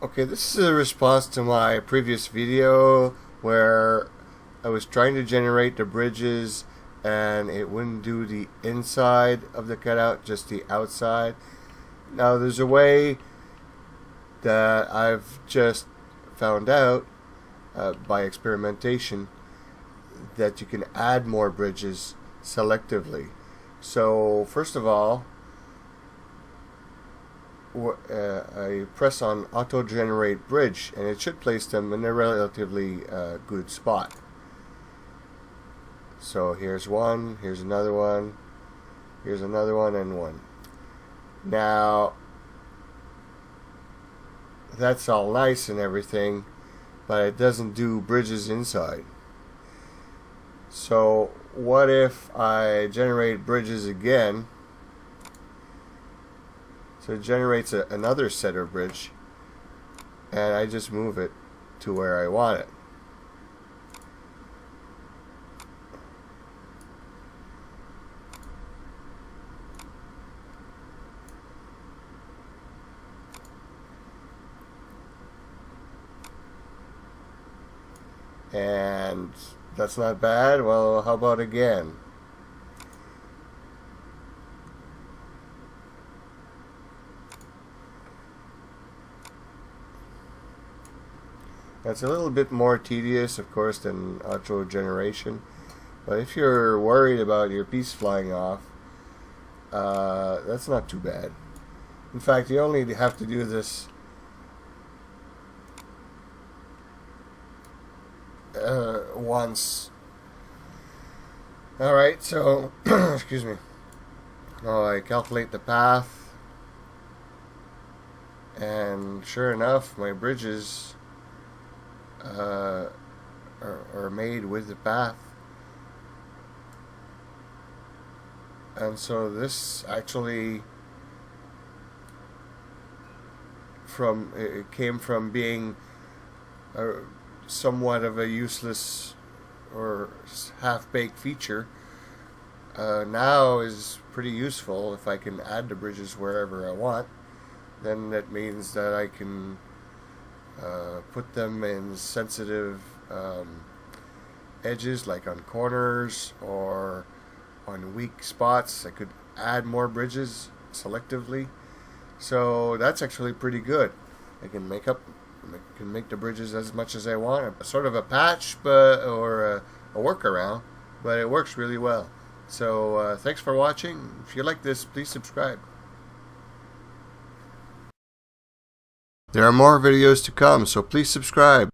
Okay, this is a response to my previous video where I was trying to generate the bridges and it wouldn't do the inside of the cutout, just the outside. Now there's a way that I've just found out by experimentation that you can add more bridges selectively. So first of all, I press on autogenerate bridge and it should place them in a relatively good spot. So here's one, here's another one, here's another one, and one. Now that's all nice and everything, but it doesn't do bridges inside. So what if I generate bridges again? So it generates another center bridge, and I just move it to where I want it. And that's not bad. Well, how about again? That's a little bit more tedious, of course, than auto generation, but if you're worried about your piece flying off, that's not too bad. In fact, you only have to do this once. Alright, so excuse me. Now I calculate the path, and sure enough, my bridges are made with the path. And so this actually it came from being somewhat of a useless or half-baked feature, now is pretty useful. If I can add the bridges wherever I want, then that means that I can put them in sensitive edges, like on corners or on weak spots. I could add more bridges selectively, so that's actually pretty good. I can make the bridges as much as I want. Sort of a patch, or a workaround, but it works really well. So thanks for watching. If you like this, please subscribe. There are more videos to come, so please subscribe.